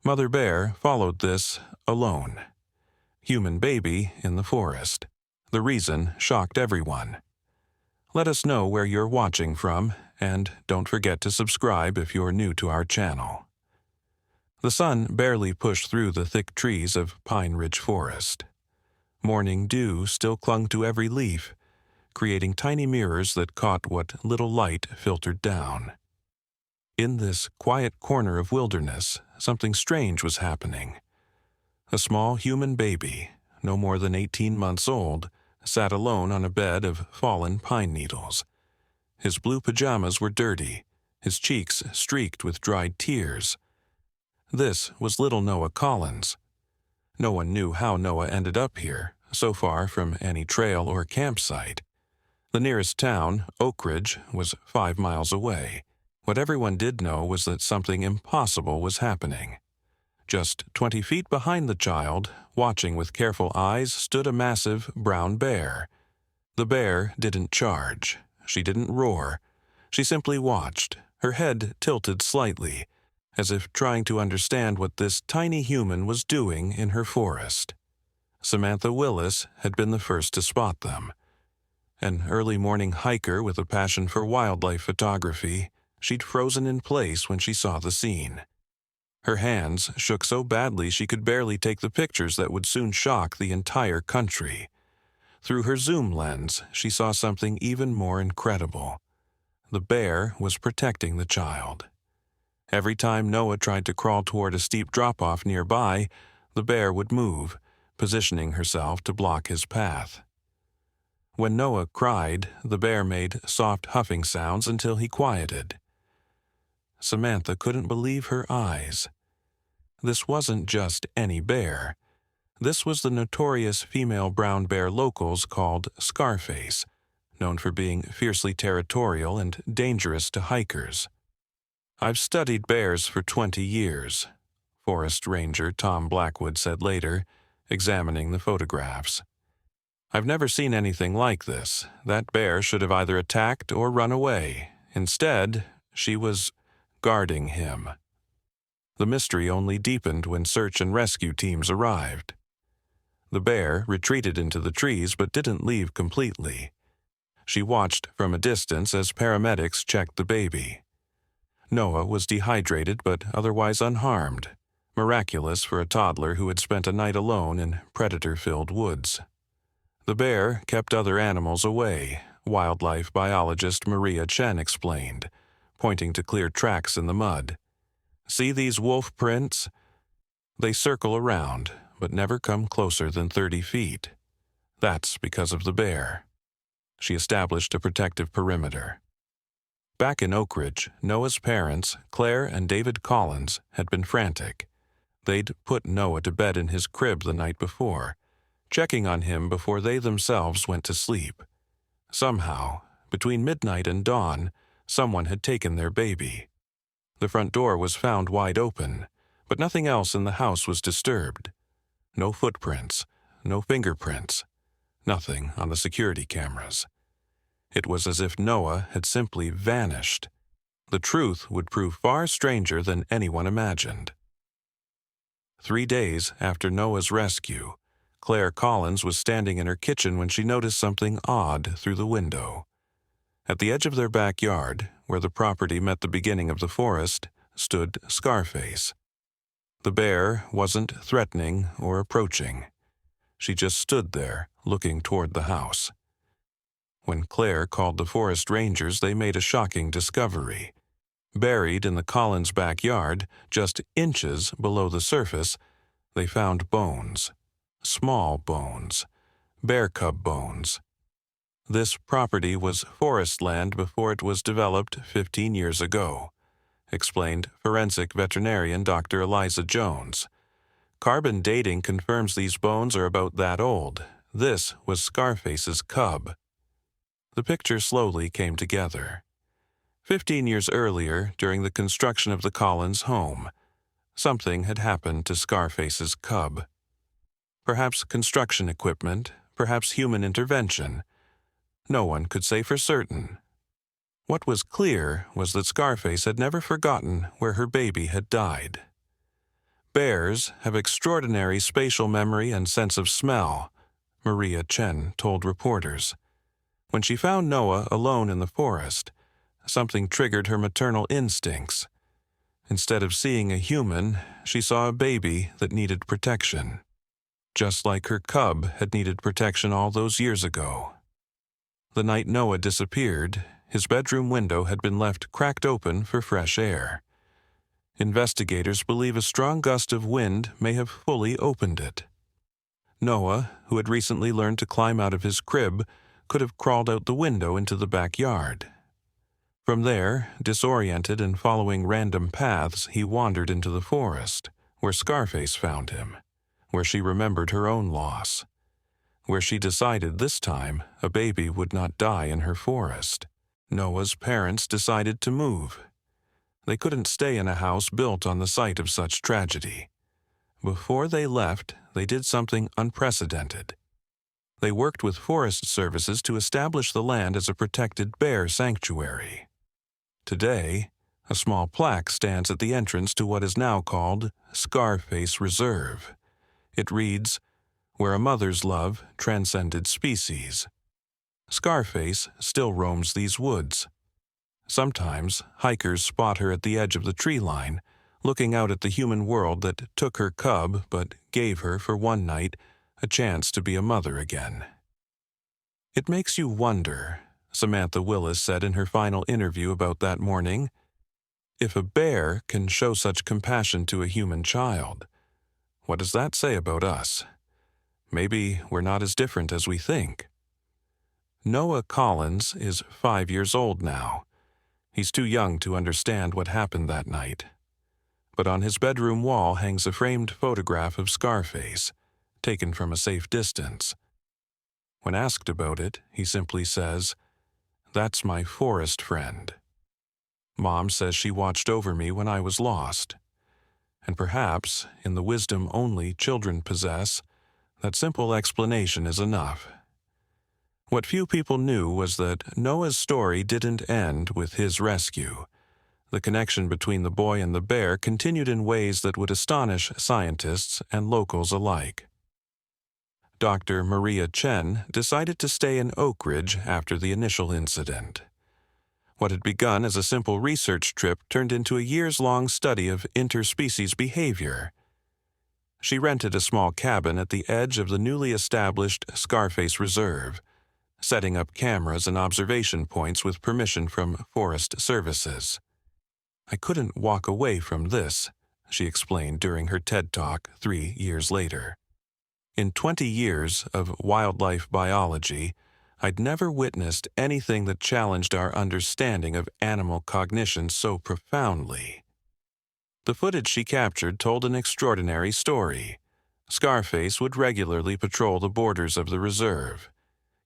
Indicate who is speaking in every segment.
Speaker 1: Mother Bear followed this alone. Human baby in the forest. The reason shocked everyone. Let us know where you're watching from, and don't forget to subscribe if you're new to our channel. The sun barely pushed through the thick trees of Pine Ridge Forest. Morning dew still clung to every leaf, creating tiny mirrors that caught what little light filtered down. In this quiet corner of wilderness, something strange was happening. A small human baby, no more than 18 months old, sat alone on a bed of fallen pine needles. His blue pajamas were dirty, his cheeks streaked with dried tears. This was little Noah Collins. No one knew how Noah ended up here, so far from any trail or campsite. The nearest town, Oak Ridge, was 5 miles away. What everyone did know was that something impossible was happening. Just 20 feet behind the child, watching with careful eyes, stood a massive brown bear. The bear didn't charge. She didn't roar. She simply watched, her head tilted slightly, as if trying to understand what this tiny human was doing in her forest. Samantha Willis had been the first to spot them. An early morning hiker with a passion for wildlife photography, she'd frozen in place when she saw the scene. Her hands shook so badly she could barely take the pictures that would soon shock the entire country. Through her zoom lens, she saw something even more incredible. The bear was protecting the child. Every time Noah tried to crawl toward a steep drop-off nearby, the bear would move, positioning herself to block his path. When Noah cried, the bear made soft huffing sounds until he quieted. Samantha couldn't believe her eyes. This wasn't just any bear. This was the notorious female brown bear locals called Scarface, known for being fiercely territorial and dangerous to hikers. "I've studied bears for 20 years, Forest Ranger Tom Blackwood said later, examining the photographs. "I've never seen anything like this. That bear should have either attacked or run away. Instead, she was guarding him." The mystery only deepened when search and rescue teams arrived. The bear retreated into the trees but didn't leave completely. She watched from a distance as paramedics checked the baby. Noah was dehydrated but otherwise unharmed, miraculous for a toddler who had spent a night alone in predator-filled woods. The bear kept other animals away, wildlife biologist Maria Chen explained, pointing to clear tracks in the mud. "See these wolf prints? They circle around, but never come closer than 30 feet. That's because of the bear." She established a protective perimeter. Back in Oak Ridge, Noah's parents, Claire and David Collins, had been frantic. They'd put Noah to bed in his crib the night before, checking on him before they themselves went to sleep. Somehow, between midnight and dawn, someone had taken their baby. The front door was found wide open, but nothing else in the house was disturbed. No footprints, no fingerprints, nothing on the security cameras. It was as if Noah had simply vanished. The truth would prove far stranger than anyone imagined. 3 days after Noah's rescue, Claire Collins was standing in her kitchen when she noticed something odd through the window. At the edge of their backyard, where the property met the beginning of the forest, stood Scarface. The bear wasn't threatening or approaching. She just stood there, looking toward the house. When Claire called the forest rangers, they made a shocking discovery. Buried in the Collins' backyard, just inches below the surface, they found bones. Small bones. Bear cub bones. This property was forest land before it was developed 15 years ago, explained forensic veterinarian Dr. Eliza Jones. Carbon dating confirms these bones are about that old. This was Scarface's cub. The picture slowly came together. 15 years earlier, during the construction of the Collins home, something had happened to Scarface's cub. Perhaps construction equipment, perhaps human intervention. No one could say for certain. What was clear was that Scarface had never forgotten where her baby had died. Bears have extraordinary spatial memory and sense of smell, Maria Chen told reporters. When she found Noah alone in the forest, something triggered her maternal instincts. Instead of seeing a human, she saw a baby that needed protection, just like her cub had needed protection all those years ago. The night Noah disappeared, his bedroom window had been left cracked open for fresh air. Investigators believe a strong gust of wind may have fully opened it. Noah, who had recently learned to climb out of his crib, could have crawled out the window into the backyard. From there, disoriented and following random paths, he wandered into the forest, where Scarface found him, where she remembered her own loss, where she decided this time a baby would not die in her forest. Noah's parents decided to move. They couldn't stay in a house built on the site of such tragedy. Before they left, they did something unprecedented. They worked with Forest Services to establish the land as a protected bear sanctuary. Today, a small plaque stands at the entrance to what is now called Scarface Reserve. It reads, "Where a mother's love transcended species." Scarface still roams these woods. Sometimes, hikers spot her at the edge of the tree line, looking out at the human world that took her cub but gave her, for one night, a chance to be a mother again. "It makes you wonder," Samantha Willis said in her final interview about that morning, "if a bear can show such compassion to a human child, what does that say about us? Maybe we're not as different as we think." Noah Collins is 5 years old now. He's too young to understand what happened that night. But on his bedroom wall hangs a framed photograph of Scarface, taken from a safe distance. When asked about it, he simply says, "That's my forest friend. Mom says she watched over me when I was lost." And perhaps, in the wisdom only children possess, that simple explanation is enough. What few people knew was that Noah's story didn't end with his rescue. The connection between the boy and the bear continued in ways that would astonish scientists and locals alike. Dr. Maria Chen decided to stay in Oak Ridge after the initial incident. What had begun as a simple research trip turned into a years-long study of interspecies behavior. She rented a small cabin at the edge of the newly established Scarface Reserve, setting up cameras and observation points with permission from Forest Services. "I couldn't walk away from this," she explained during her TED Talk 3 years later. "In 20 years of wildlife biology, I'd never witnessed anything that challenged our understanding of animal cognition so profoundly." The footage she captured told an extraordinary story. Scarface would regularly patrol the borders of the reserve,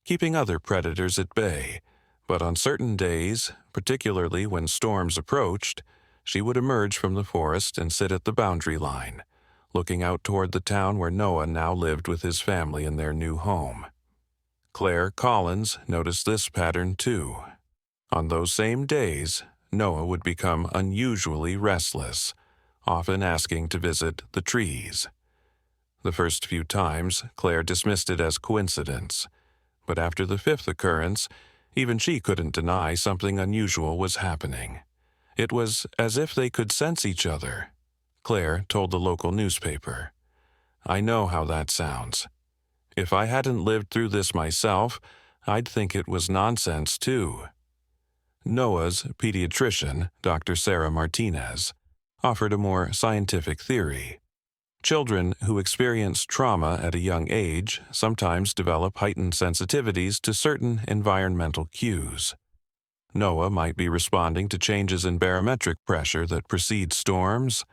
Speaker 1: keeping other predators at bay, but on certain days, particularly when storms approached, she would emerge from the forest and sit at the boundary line, looking out toward the town where Noah now lived with his family in their new home. Claire Collins noticed this pattern too. On those same days, Noah would become unusually restless, often asking to visit the trees. The first few times, Claire dismissed it as coincidence, but after the 5th occurrence, even she couldn't deny something unusual was happening. It was as if they could sense each other. Claire told the local newspaper, "I know how that sounds. If I hadn't lived through this myself, I'd think it was nonsense too." Noah's pediatrician, Dr. Sarah Martinez, offered a more scientific theory. Children who experience trauma at a young age sometimes develop heightened sensitivities to certain environmental cues. Noah might be responding to changes in barometric pressure that precede storms,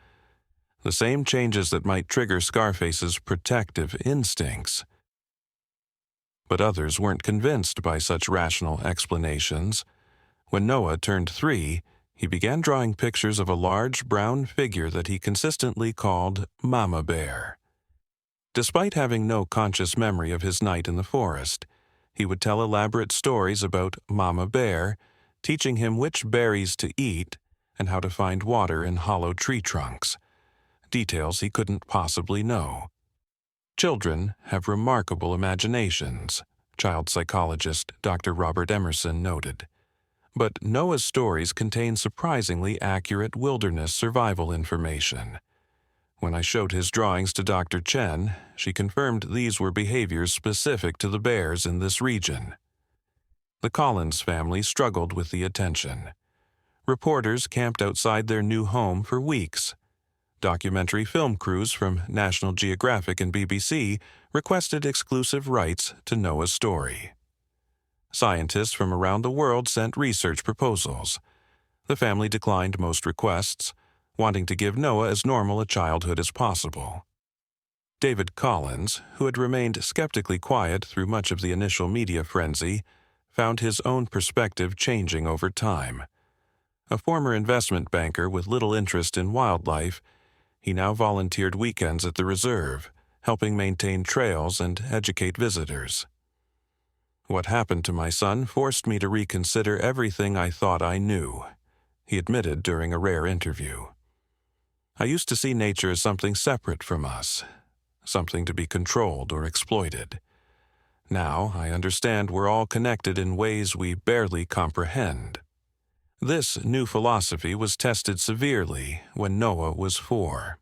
Speaker 1: the same changes that might trigger Scarface's protective instincts. But others weren't convinced by such rational explanations. When Noah turned 3, he began drawing pictures of a large brown figure that he consistently called Mama Bear. Despite having no conscious memory of his night in the forest, he would tell elaborate stories about Mama Bear, teaching him which berries to eat and how to find water in hollow tree trunks. details he couldn't possibly know. Children have remarkable imaginations, child psychologist Dr. Robert Emerson noted. But Noah's stories contain surprisingly accurate wilderness survival information. When I showed his drawings to Dr. Chen, she confirmed these were behaviors specific to the bears in this region. The Collins family struggled with the attention. Reporters camped outside their new home for weeks. Documentary film crews from National Geographic and BBC requested exclusive rights to Noah's story. Scientists from around the world sent research proposals. The family declined most requests, wanting to give Noah as normal a childhood as possible. David Collins, who had remained skeptically quiet through much of the initial media frenzy, found his own perspective changing over time. A former investment banker with little interest in wildlife, he now volunteered weekends at the reserve, helping maintain trails and educate visitors. "What happened to my son forced me to reconsider everything I thought I knew," he admitted during a rare interview. "I used to see nature as something separate from us, something to be controlled or exploited. Now I understand we're all connected in ways we barely comprehend." This new philosophy was tested severely when Noah was 4.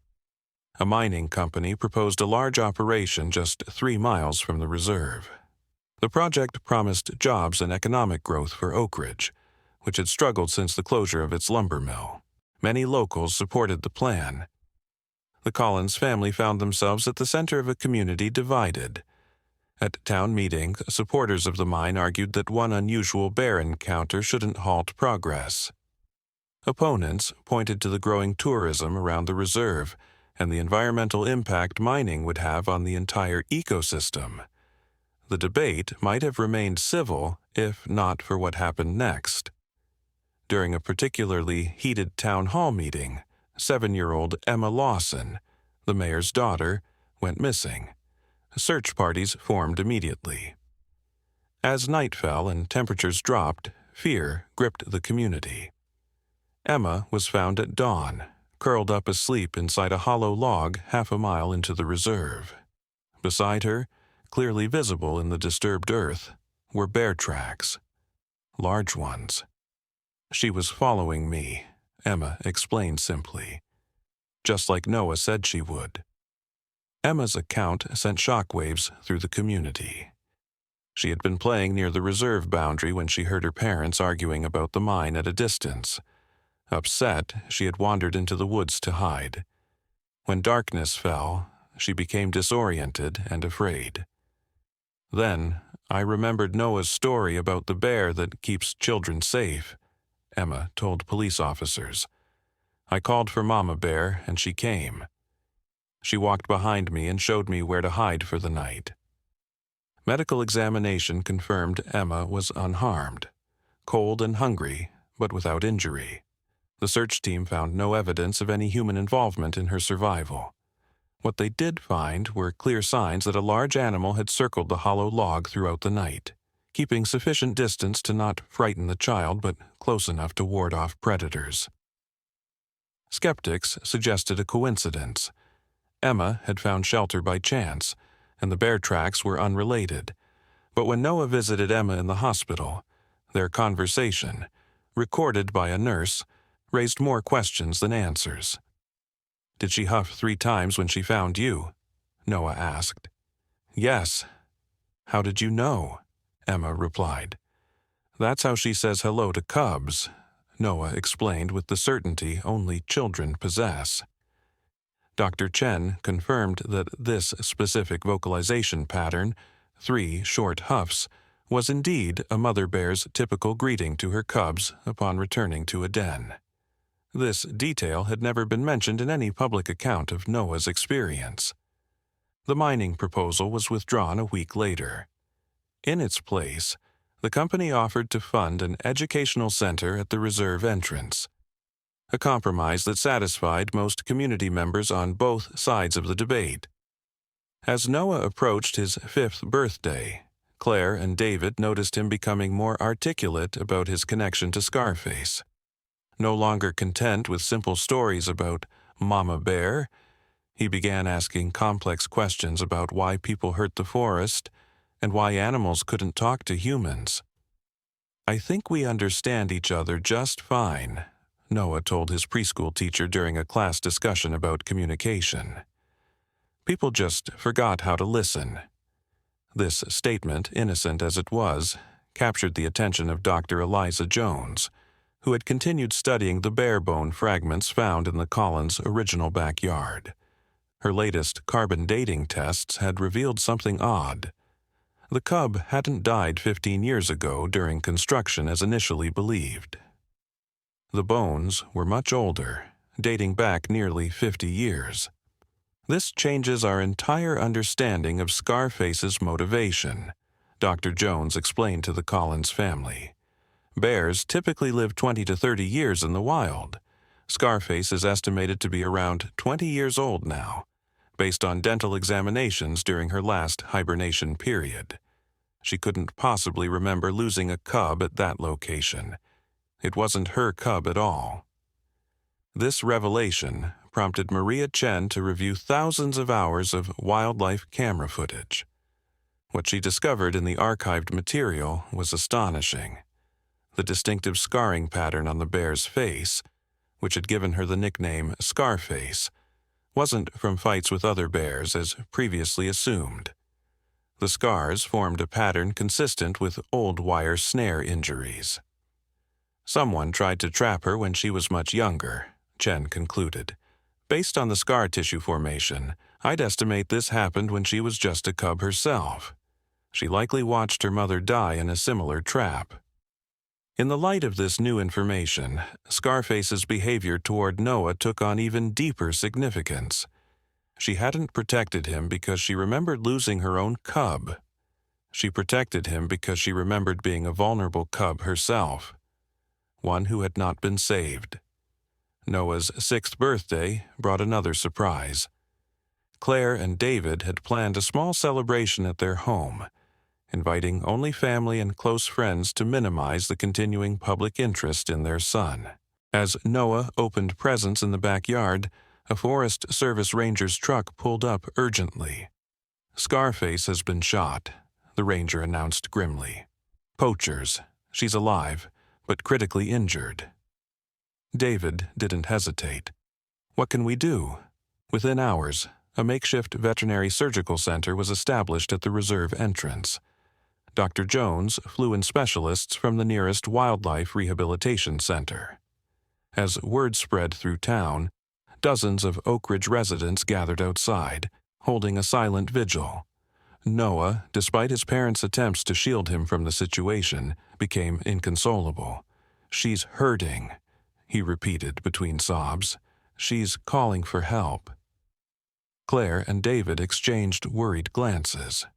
Speaker 1: A mining company proposed a large operation just 3 miles from the reserve. The project promised jobs and economic growth for Oak Ridge, which had struggled since the closure of its lumber mill. Many locals supported the plan. The Collins family found themselves at the center of a community divided. At town meeting, supporters of the mine argued that one unusual bear encounter shouldn't halt progress. Opponents pointed to the growing tourism around the reserve and the environmental impact mining would have on the entire ecosystem. The debate might have remained civil if not for what happened next. During a particularly heated town hall meeting, 7-year-old Emma Lawson, the mayor's daughter, went missing. Search parties formed immediately. As night fell and temperatures dropped, fear gripped the community. Emma was found at dawn, curled up asleep inside a hollow log half a mile into the reserve. Beside her, clearly visible in the disturbed earth, were bear tracks. Large ones. "She was following me," Emma explained simply. "Just like Noah said she would." Emma's account sent shockwaves through the community. She had been playing near the reserve boundary when she heard her parents arguing about the mine at a distance. Upset, she had wandered into the woods to hide. When darkness fell, she became disoriented and afraid. "Then, I remembered Noah's story about the bear that keeps children safe," Emma told police officers. "I called for Mama Bear and she came. She walked behind me and showed me where to hide for the night." Medical examination confirmed Emma was unharmed, cold and hungry, but without injury. The search team found no evidence of any human involvement in her survival. What they did find were clear signs that a large animal had circled the hollow log throughout the night, keeping sufficient distance to not frighten the child but close enough to ward off predators. Skeptics suggested a coincidence. Emma had found shelter by chance, and the bear tracks were unrelated. But when Noah visited Emma in the hospital, their conversation, recorded by a nurse, raised more questions than answers. "Did she huff 3 times when she found you?" Noah asked. "Yes." "How did you know?" Emma replied. "That's how she says hello to cubs," Noah explained with the certainty only children possess. Dr. Chen confirmed that this specific vocalization pattern, 3 short huffs, was indeed a mother bear's typical greeting to her cubs upon returning to a den. This detail had never been mentioned in any public account of Noah's experience. The mining proposal was withdrawn a week later. In its place, the company offered to fund an educational center at the reserve entrance, a compromise that satisfied most community members on both sides of the debate. As Noah approached his 5th birthday, Claire and David noticed him becoming more articulate about his connection to Scarface. No longer content with simple stories about Mama Bear, He began asking complex questions about why people hurt the forest and why animals couldn't talk to humans. "I think we understand each other just fine," Noah told his preschool teacher during a class discussion about communication. "People just forgot how to listen." This statement, innocent as it was, captured the attention of Dr. Eliza Jones, who had continued studying the bare bone fragments found in the Collins' original backyard. Her latest carbon dating tests had revealed something odd. The cub hadn't died 15 years ago during construction as initially believed. The bones were much older, dating back nearly 50 years. "This changes our entire understanding of Scarface's motivation," Dr. Jones explained to the Collins family. "Bears typically live 20 to 30 years in the wild. Scarface is estimated to be around 20 years old now, based on dental examinations during her last hibernation period. She couldn't possibly remember losing a cub at that location. It wasn't her cub at all." This revelation prompted Maria Chen to review thousands of hours of wildlife camera footage. What she discovered in the archived material was astonishing. The distinctive scarring pattern on the bear's face, which had given her the nickname Scarface, wasn't from fights with other bears as previously assumed. The scars formed a pattern consistent with old wire snare injuries. "Someone tried to trap her when she was much younger," Chen concluded. "Based on the scar tissue formation, I'd estimate this happened when she was just a cub herself. She likely watched her mother die in a similar trap." In the light of this new information, Scarface's behavior toward Noah took on even deeper significance. She hadn't protected him because she remembered losing her own cub. She protected him because she remembered being a vulnerable cub herself, one who had not been saved. Noah's 6th birthday brought another surprise. Claire and David had planned a small celebration at their home, inviting only family and close friends to minimize the continuing public interest in their son. As Noah opened presents in the backyard, a Forest Service ranger's truck pulled up urgently. "Scarface has been shot," the ranger announced grimly. "Poachers. She's alive, but critically injured." David didn't hesitate. "What can we do?" Within hours, a makeshift veterinary surgical center was established at the reserve entrance. Dr. Jones flew in specialists from the nearest wildlife rehabilitation center. As word spread through town, dozens of Oak Ridge residents gathered outside, holding a silent vigil. Noah, despite his parents' attempts to shield him from the situation, became inconsolable. "She's hurting," he repeated between sobs. "She's calling for help." Claire and David exchanged worried glances.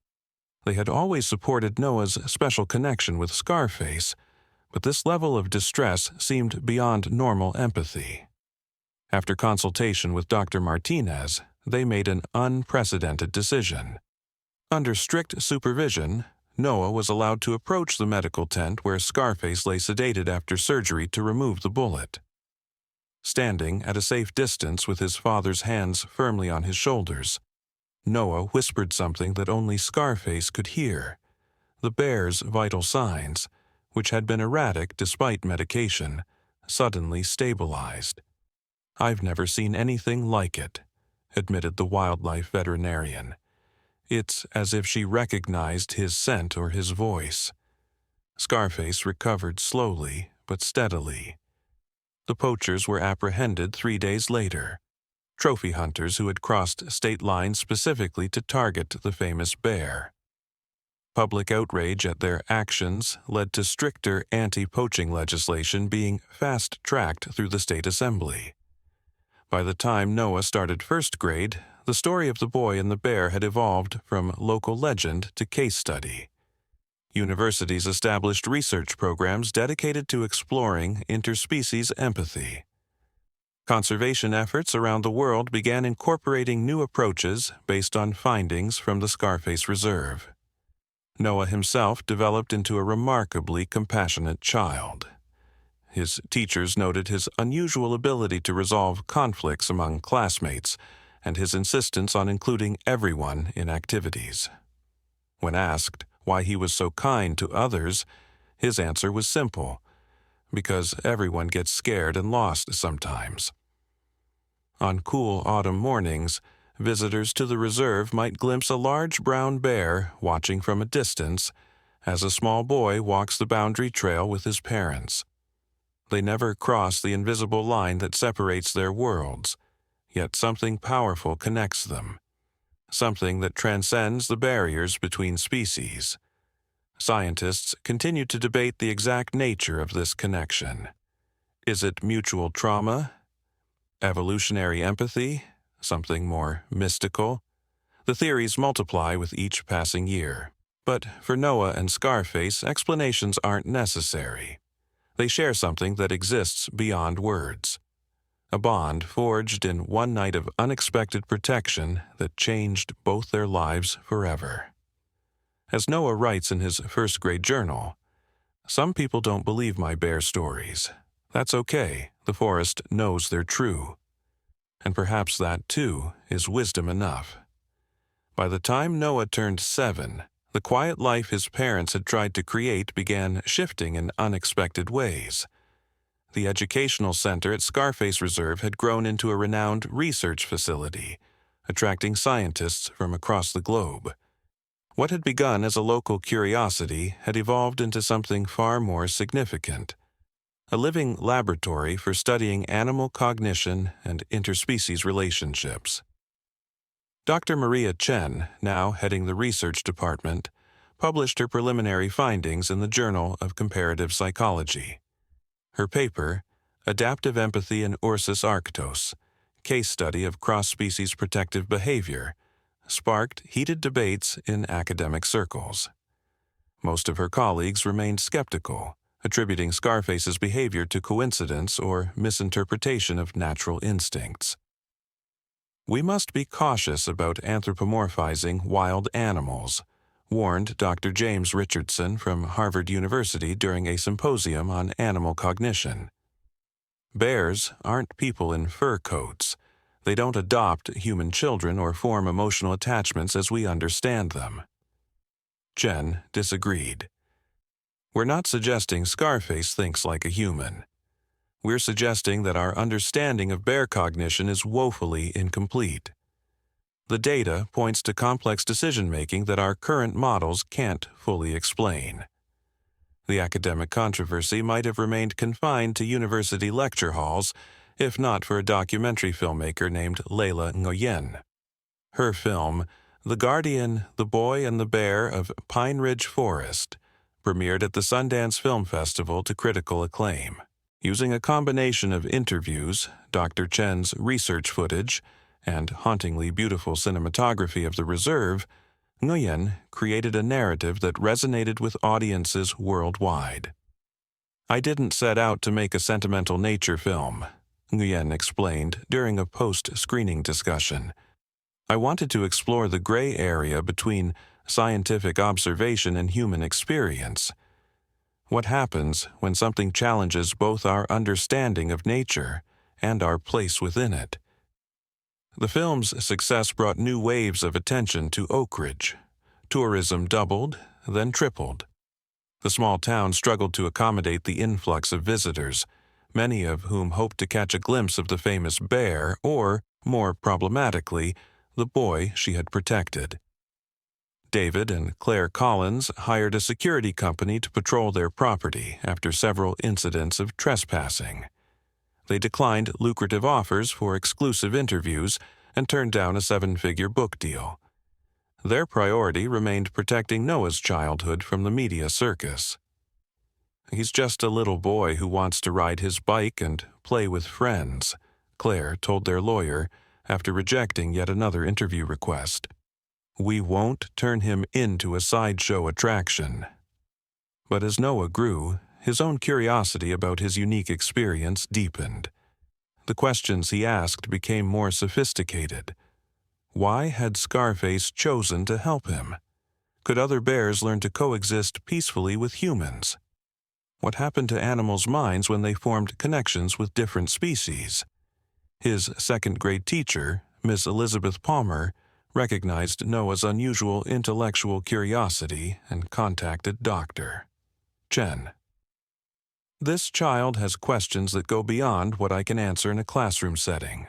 Speaker 1: They had always supported Noah's special connection with Scarface, but this level of distress seemed beyond normal empathy. After consultation with Dr. Martinez, they made an unprecedented decision. Under strict supervision, Noah was allowed to approach the medical tent where Scarface lay sedated after surgery to remove the bullet. Standing at a safe distance with his father's hands firmly on his shoulders, Noah whispered something that only Scarface could hear. The bear's vital signs, which had been erratic despite medication, suddenly stabilized. "I've never seen anything like it," admitted the wildlife veterinarian. "It's as if she recognized his scent or his voice." Scarface recovered slowly but steadily. The poachers were apprehended 3 days later, trophy hunters who had crossed state lines specifically to target the famous bear. Public outrage at their actions led to stricter anti-poaching legislation being fast-tracked through the state assembly. By the time Noah started first grade, the story of the boy and the bear had evolved from local legend to case study. Universities established research programs dedicated to exploring interspecies empathy. Conservation efforts around the world began incorporating new approaches based on findings from the Scarface Reserve. Noah himself developed into a remarkably compassionate child. His teachers noted his unusual ability to resolve conflicts among classmates and his insistence on including everyone in activities. When asked why he was so kind to others, his answer was simple: because everyone gets scared and lost sometimes. On cool autumn mornings, visitors to the reserve might glimpse a large brown bear watching from a distance as a small boy walks the boundary trail with his parents. They never cross the invisible line that separates their worlds, yet something powerful connects them, something that transcends the barriers between species. Scientists continue to debate the exact nature of this connection. Is it mutual trauma? Evolutionary empathy? Something more mystical? The theories multiply with each passing year. But for Noah and Scarface, explanations aren't necessary. They share something that exists beyond words. A bond forged in one night of unexpected protection that changed both their lives forever. As Noah writes in his first-grade journal, "Some people don't believe my bear stories. That's okay, the forest knows they're true. And perhaps that, too, is wisdom enough." By the time Noah turned 7, the quiet life his parents had tried to create began shifting in unexpected ways. The educational center at Scarface Reserve had grown into a renowned research facility, attracting scientists from across the globe. What had begun as a local curiosity had evolved into something far more significant: a living laboratory for studying animal cognition and interspecies relationships. Dr. Maria Chen, now heading the research department, published her preliminary findings in the Journal of Comparative Psychology. Her paper, Adaptive Empathy in Ursus arctos, Case Study of Cross-Species Protective Behavior, sparked heated debates in academic circles. Most of her colleagues remained skeptical, attributing Scarface's behavior to coincidence or misinterpretation of natural instincts. "We must be cautious about anthropomorphizing wild animals," warned Dr. James Richardson from Harvard University during a symposium on animal cognition. "Bears aren't people in fur coats. They don't adopt human children or form emotional attachments as we understand them." Chen disagreed. "We're not suggesting Scarface thinks like a human. We're suggesting that our understanding of bear cognition is woefully incomplete. The data points to complex decision-making that our current models can't fully explain." The academic controversy might have remained confined to university lecture halls if not for a documentary filmmaker named Leila Nguyen. Her film, The Guardian, the Boy and the Bear of Pine Ridge Forest, premiered at the Sundance Film Festival to critical acclaim. Using a combination of interviews, Dr. Chen's research footage, and hauntingly beautiful cinematography of the reserve, Nguyen created a narrative that resonated with audiences worldwide. "I didn't set out to make a sentimental nature film," Nguyen explained during a post-screening discussion. "I wanted to explore the gray area between scientific observation and human experience. What happens when something challenges both our understanding of nature and our place within it?" The film's success brought new waves of attention to Oak Ridge. Tourism doubled, then tripled. The small town struggled to accommodate the influx of visitors, many of whom hoped to catch a glimpse of the famous bear or, more problematically, the boy she had protected. David and Claire Collins hired a security company to patrol their property after several incidents of trespassing. They declined lucrative offers for exclusive interviews and turned down a 7-figure book deal. Their priority remained protecting Noah's childhood from the media circus. "He's just a little boy who wants to ride his bike and play with friends," Claire told their lawyer after rejecting yet another interview request. "We won't turn him into a sideshow attraction." But as Noah grew, his own curiosity about his unique experience deepened. The questions he asked became more sophisticated. Why had Scarface chosen to help him? Could other bears learn to coexist peacefully with humans? What happened to animals' minds when they formed connections with different species? His second-grade teacher, Miss Elizabeth Palmer, recognized Noah's unusual intellectual curiosity and contacted Dr. Chen. This child has questions that go beyond what I can answer in a classroom setting.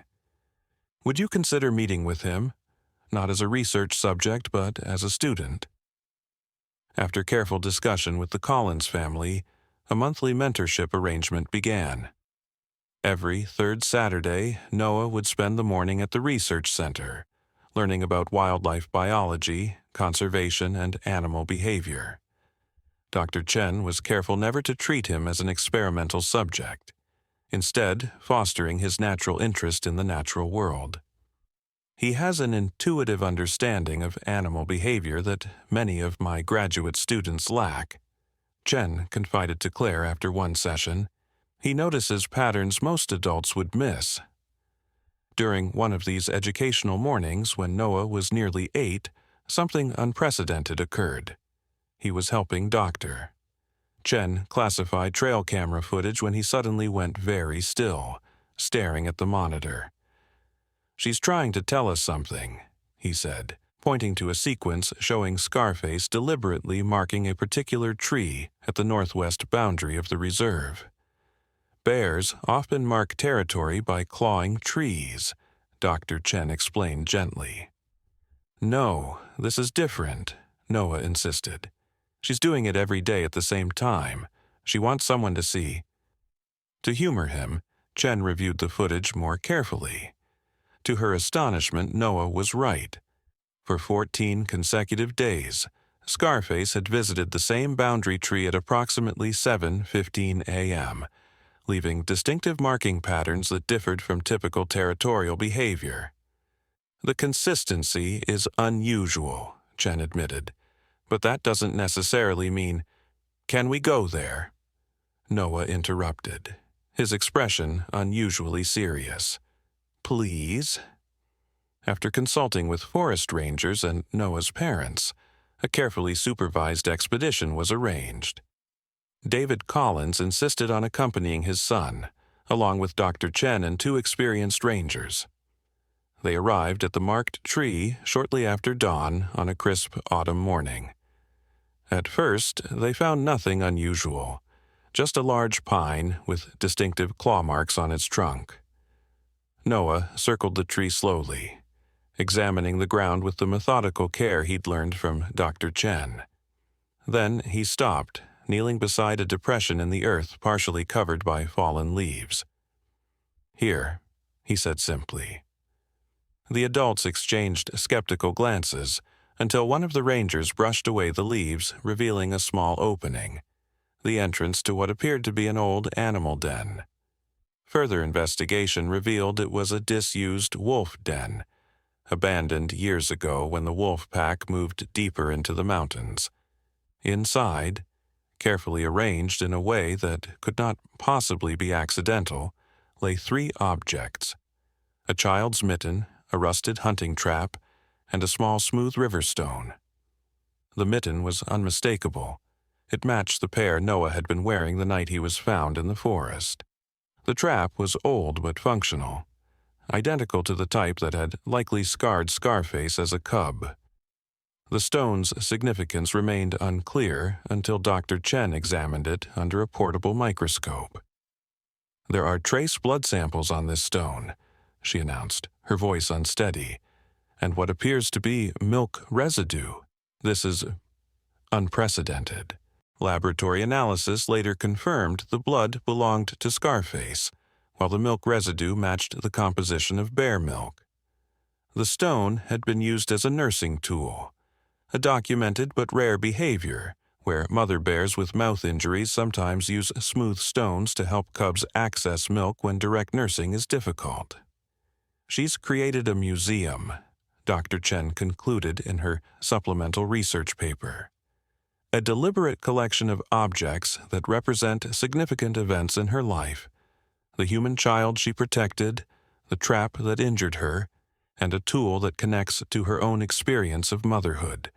Speaker 1: Would you consider meeting with him, not as a research subject but as a student? After careful discussion with the Collins family, a monthly mentorship arrangement began. Every third Saturday, Noah would spend the morning at the research center, learning about wildlife biology, conservation, and animal behavior. Dr. Chen was careful never to treat him as an experimental subject, instead fostering his natural interest in the natural world. He has an intuitive understanding of animal behavior that many of my graduate students lack. Chen confided to Claire after one session. He notices patterns most adults would miss. During one of these educational mornings when Noah was nearly 8, something unprecedented occurred. He was helping Dr. Chen classify trail camera footage when he suddenly went very still, staring at the monitor. "She's trying to tell us something," he said, pointing to a sequence showing Scarface deliberately marking a particular tree at the northwest boundary of the reserve. "Bears often mark territory by clawing trees," Dr. Chen explained gently. "No, this is different," Noah insisted. "She's doing it every day at the same time. She wants someone to see." To humor him, Chen reviewed the footage more carefully. To her astonishment, Noah was right. For 14 consecutive days, Scarface had visited the same boundary tree at approximately 7:15 a.m., leaving distinctive marking patterns that differed from typical territorial behavior. "The consistency is unusual," Chen admitted, "but that doesn't necessarily mean—" "Can we go there?" Noah interrupted, his expression unusually serious. "Please?" After consulting with forest rangers and Noah's parents, a carefully supervised expedition was arranged. David Collins insisted on accompanying his son, along with Dr. Chen and 2 experienced rangers. They arrived at the marked tree shortly after dawn on a crisp autumn morning. At first, they found nothing unusual, just a large pine with distinctive claw marks on its trunk. Noah circled the tree slowly, examining the ground with the methodical care he'd learned from Dr. Chen. Then he stopped, kneeling beside a depression in the earth partially covered by fallen leaves. "Here," he said simply. The adults exchanged skeptical glances until one of the rangers brushed away the leaves, revealing a small opening, the entrance to what appeared to be an old animal den. Further investigation revealed it was a disused wolf den, abandoned years ago when the wolf pack moved deeper into the mountains. Inside, carefully arranged in a way that could not possibly be accidental, lay 3 objects: a child's mitten, a rusted hunting trap, and a small smooth river stone. The mitten was unmistakable. It matched the pair Noah had been wearing the night he was found in the forest. The trap was old but functional, identical to the type that had likely scarred Scarface as a cub. The stone's significance remained unclear until Dr. Chen examined it under a portable microscope. "There are trace blood samples on this stone," she announced, her voice unsteady, "and what appears to be milk residue. This is unprecedented." Laboratory analysis later confirmed the blood belonged to Scarface, while the milk residue matched the composition of bear milk. The stone had been used as a nursing tool, a documented but rare behavior where mother bears with mouth injuries sometimes use smooth stones to help cubs access milk when direct nursing is difficult. "She's created a museum," Dr. Chen concluded in her supplemental research paper. "A deliberate collection of objects that represent significant events in her life: the human child she protected, the trap that injured her, and a tool that connects to her own experience of motherhood."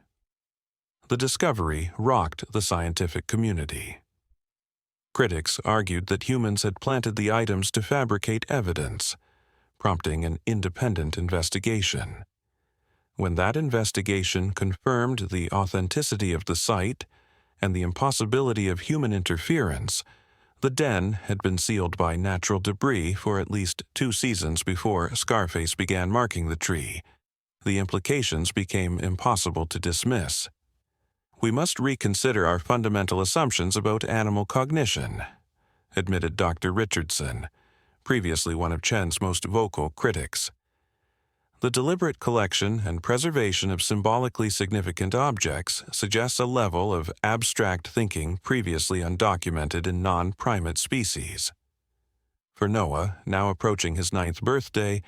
Speaker 1: The discovery rocked the scientific community. Critics argued that humans had planted the items to fabricate evidence, prompting an independent investigation. When that investigation confirmed the authenticity of the site and the impossibility of human interference, the den had been sealed by natural debris for at least 2 seasons before Scarface began marking the tree. The implications became impossible to dismiss. "We must reconsider our fundamental assumptions about animal cognition," admitted Dr. Richardson, previously one of Chen's most vocal critics. "The deliberate collection and preservation of symbolically significant objects suggests a level of abstract thinking previously undocumented in non-primate species." For Noah, now approaching his 9th birthday,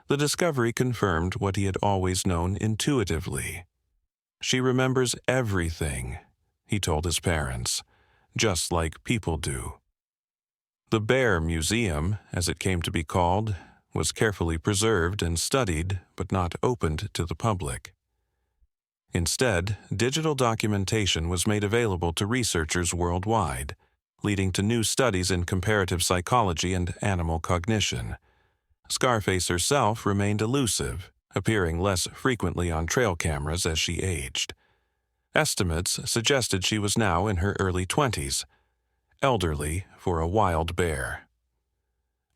Speaker 1: the discovery confirmed what he had always known intuitively. "She remembers everything," he told his parents, "just like people do." The Bear Museum, as it came to be called, was carefully preserved and studied, but not opened to the public. Instead, digital documentation was made available to researchers worldwide, leading to new studies in comparative psychology and animal cognition. Scarface herself remained elusive, appearing less frequently on trail cameras as she aged. Estimates suggested she was now in her early 20s, elderly for a wild bear.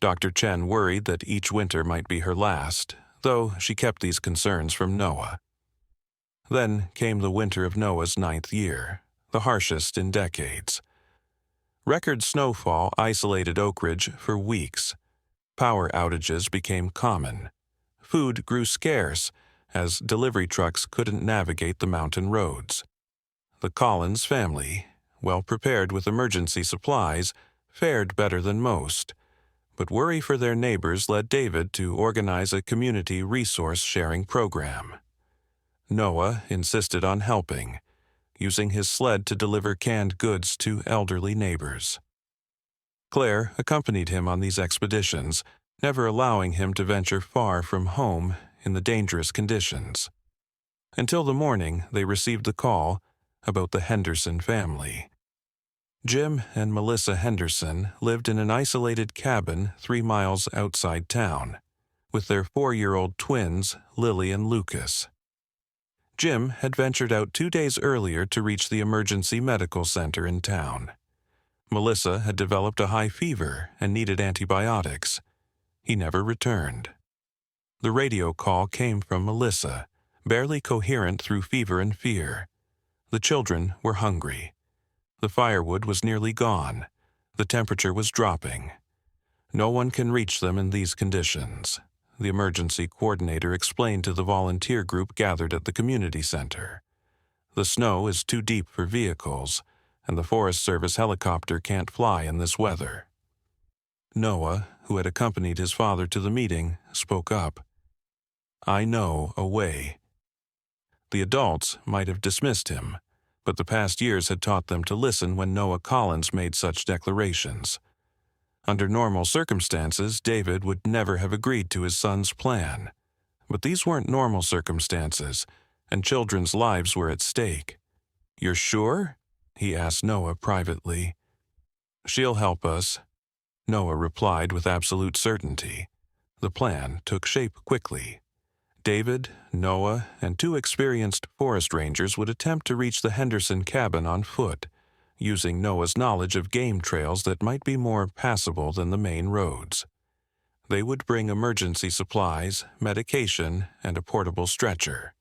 Speaker 1: Dr. Chen worried that each winter might be her last, though she kept these concerns from Noah. Then came the winter of Noah's 9th year, the harshest in decades. Record snowfall isolated Oak Ridge for weeks. Power outages became common. Food grew scarce, as delivery trucks couldn't navigate the mountain roads. The Collins family, well prepared with emergency supplies, fared better than most, but worry for their neighbors led David to organize a community resource-sharing program. Noah insisted on helping, using his sled to deliver canned goods to elderly neighbors. Claire accompanied him on these expeditions, never allowing him to venture far from home in the dangerous conditions. Until the morning they received the call about the Henderson family. Jim and Melissa Henderson lived in an isolated cabin 3 miles outside town, with their 4-year-old twins, Lily and Lucas. Jim had ventured out 2 days earlier to reach the emergency medical center in town. Melissa had developed a high fever and needed antibiotics. He never returned. The radio call came from Melissa, barely coherent through fever and fear. The children were hungry. The firewood was nearly gone. The temperature was dropping. No one can reach them in these conditions, the emergency coordinator explained to the volunteer group gathered at the community center. The snow is too deep for vehicles, and the Forest Service helicopter can't fly in this weather. Noah, who had accompanied his father to the meeting, spoke up. "I know a way." The adults might have dismissed him, but the past years had taught them to listen when Noah Collins made such declarations. Under normal circumstances, David would never have agreed to his son's plan. But these weren't normal circumstances, and children's lives were at stake. "You're sure?" he asked Noah privately. "She'll help us," Noah replied with absolute certainty. The plan took shape quickly. David, Noah, and 2 experienced forest rangers would attempt to reach the Henderson cabin on foot, using Noah's knowledge of game trails that might be more passable than the main roads. They would bring emergency supplies, medication, and a portable stretcher.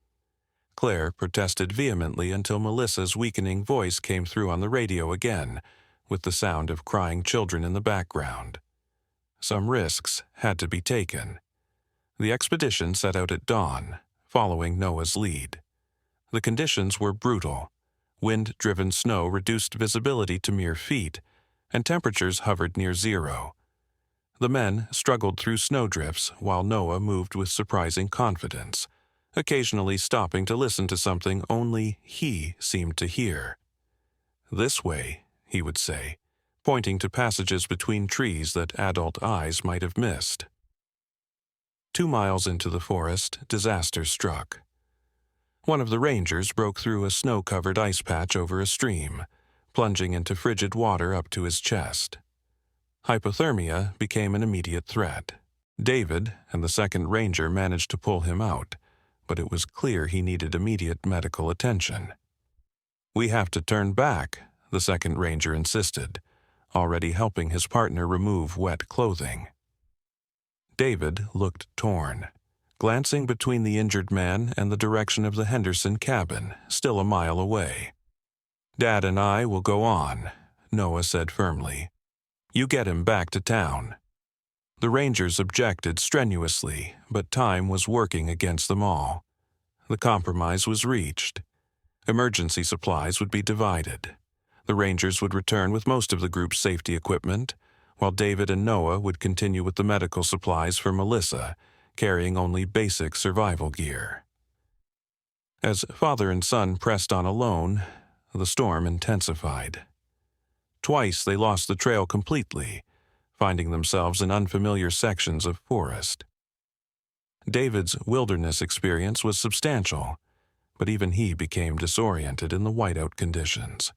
Speaker 1: Claire protested vehemently until Melissa's weakening voice came through on the radio again, with the sound of crying children in the background. Some risks had to be taken. The expedition set out at dawn, following Noah's lead. The conditions were brutal. Wind-driven snow reduced visibility to mere feet, and temperatures hovered near zero. The men struggled through snowdrifts while Noah moved with surprising confidence, occasionally stopping to listen to something only he seemed to hear. "This way," he would say, pointing to passages between trees that adult eyes might have missed. 2 miles into the forest, disaster struck. One of the rangers broke through a snow-covered ice patch over a stream, plunging into frigid water up to his chest. Hypothermia became an immediate threat. David and the second ranger managed to pull him out, but it was clear he needed immediate medical attention. "We have to turn back," the second ranger insisted, already helping his partner remove wet clothing. David looked torn, glancing between the injured man and the direction of the Henderson cabin, still a mile away. "Dad and I will go on," Noah said firmly. "You get him back to town." The rangers objected strenuously, but time was working against them all. The compromise was reached. Emergency supplies would be divided. The rangers would return with most of the group's safety equipment, while David and Noah would continue with the medical supplies for Melissa, carrying only basic survival gear. As father and son pressed on alone, the storm intensified. Twice they lost the trail completely, finding themselves in unfamiliar sections of forest. David's wilderness experience was substantial, but even he became disoriented in the whiteout conditions.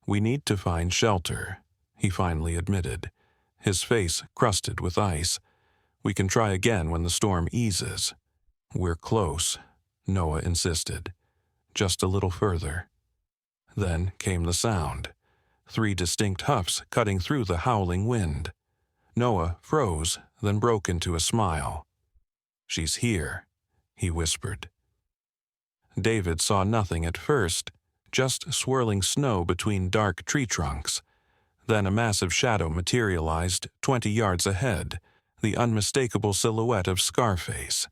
Speaker 1: "We need to find shelter," he finally admitted, his face crusted with ice. "We can try again when the storm eases." "We're close," Noah insisted. "Just a little further." Then came the sound. 3 distinct huffs cutting through the howling wind. Noah froze, then broke into a smile. "She's here," he whispered. David saw nothing at first, just swirling snow between dark tree trunks. Then a massive shadow materialized 20 yards ahead, the unmistakable silhouette of Scarface.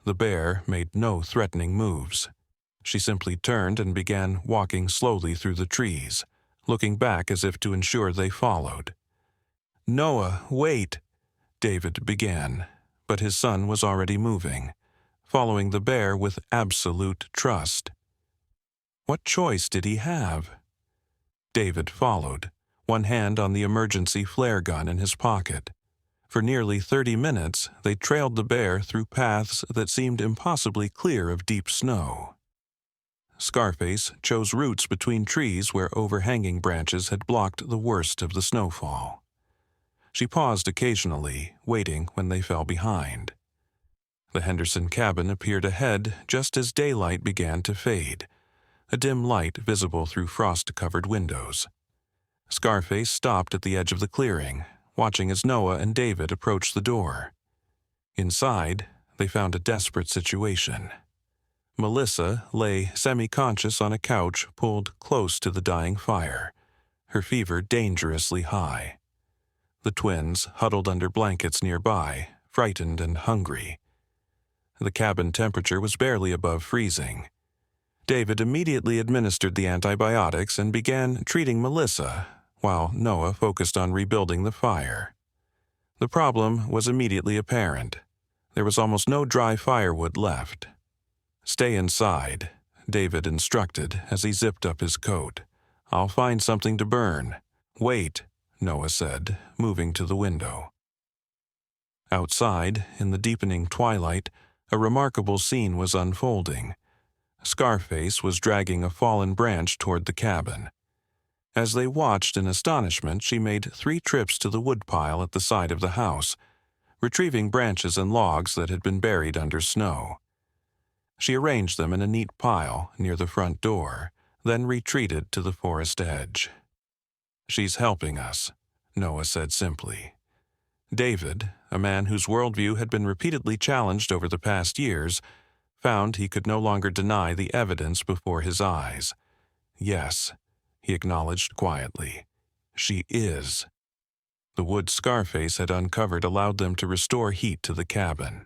Speaker 1: The bear made no threatening moves. She simply turned and began walking slowly through the trees, looking back as if to ensure they followed. "Noah, wait," David began, but his son was already moving, following the bear with absolute trust. What choice did he have? David followed, one hand on the emergency flare gun in his pocket. For nearly 30 minutes, they trailed the bear through paths that seemed impossibly clear of deep snow. Scarface chose routes between trees where overhanging branches had blocked the worst of the snowfall. She paused occasionally, waiting when they fell behind. The Henderson cabin appeared ahead just as daylight began to fade, a dim light visible through frost-covered windows. Scarface stopped at the edge of the clearing, watching as Noah and David approached the door. Inside, they found a desperate situation. Melissa lay semi-conscious on a couch pulled close to the dying fire, her fever dangerously high. The twins huddled under blankets nearby, frightened and hungry. The cabin temperature was barely above freezing. David immediately administered the antibiotics and began treating Melissa, while Noah focused on rebuilding the fire. The problem was immediately apparent. There was almost no dry firewood left. "Stay inside," David instructed as he zipped up his coat. "I'll find something to burn." "Wait," Noah said, moving to the window. Outside, in the deepening twilight, a remarkable scene was unfolding. Scarface was dragging a fallen branch toward the cabin. As they watched in astonishment, she made 3 trips to the woodpile at the side of the house, retrieving branches and logs that had been buried under snow. She arranged them in a neat pile near the front door, then retreated to the forest edge. "She's helping us," Noah said simply. David, a man whose worldview had been repeatedly challenged over the past years, found he could no longer deny the evidence before his eyes. "Yes," he acknowledged quietly. "She is." The wood Scarface had uncovered allowed them to restore heat to the cabin.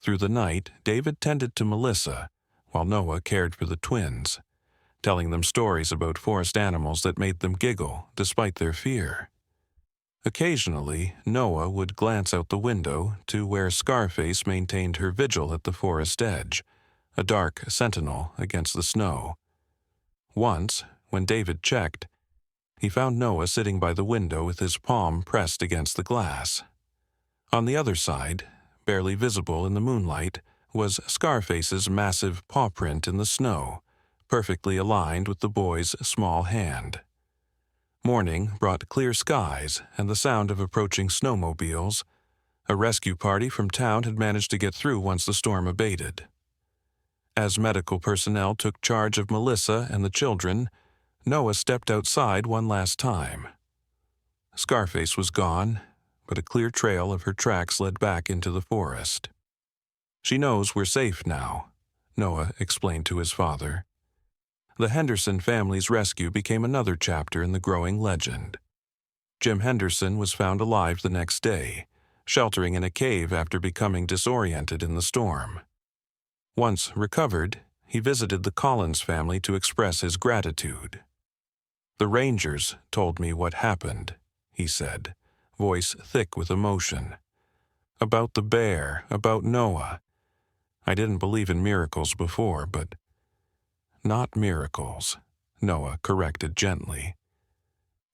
Speaker 1: Through the night, David tended to Melissa, while Noah cared for the twins, telling them stories about forest animals that made them giggle despite their fear. Occasionally, Noah would glance out the window to where Scarface maintained her vigil at the forest edge, a dark sentinel against the snow. Once, when David checked, he found Noah sitting by the window with his palm pressed against the glass. On the other side, barely visible in the moonlight, was Scarface's massive paw print in the snow, perfectly aligned with the boy's small hand. Morning brought clear skies and the sound of approaching snowmobiles. A rescue party from town had managed to get through once the storm abated. As medical personnel took charge of Melissa and the children, Noah stepped outside one last time. Scarface was gone, but a clear trail of her tracks led back into the forest. "She knows we're safe now," Noah explained to his father. The Henderson family's rescue became another chapter in the growing legend. Jim Henderson was found alive the next day, sheltering in a cave after becoming disoriented in the storm. Once recovered, he visited the Collins family to express his gratitude. "The Rangers told me what happened," he said, voice thick with emotion. "About the bear, about Noah. I didn't believe in miracles before, but—" "Not miracles," Noah corrected gently.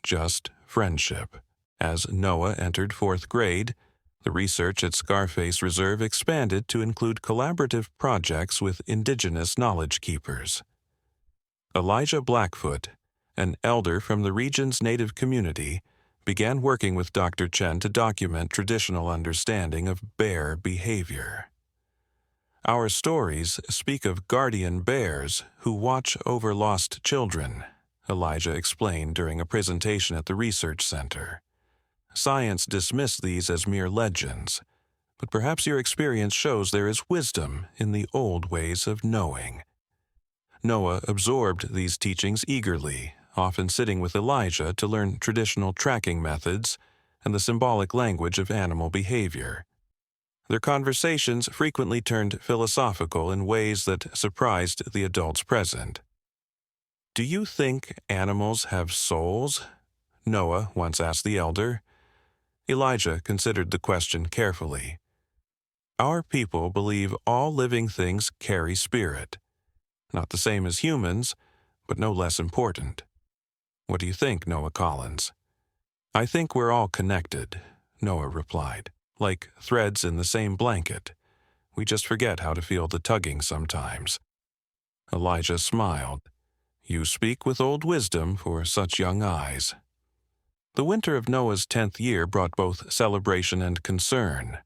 Speaker 1: "Just friendship." As Noah entered 4th grade, the research at Scarface Reserve expanded to include collaborative projects with indigenous knowledge keepers. Elijah Blackfoot, an elder from the region's native community, began working with Dr. Chen to document traditional understanding of bear behavior. "Our stories speak of guardian bears who watch over lost children," Elijah explained during a presentation at the research center. "Science dismissed these as mere legends, but perhaps your experience shows there is wisdom in the old ways of knowing." Noah absorbed these teachings eagerly, often sitting with Elijah to learn traditional tracking methods and the symbolic language of animal behavior. Their conversations frequently turned philosophical in ways that surprised the adults present. "Do you think animals have souls?" Noah once asked the elder. Elijah considered the question carefully. "Our people believe all living things carry spirit. Not the same as humans, but no less important. What do you think, Noah Collins?" "I think we're all connected," Noah replied, "like threads in the same blanket. We just forget how to feel the tugging sometimes." Elijah smiled. "You speak with old wisdom for such young eyes." The winter of Noah's 10th year brought both celebration and concern.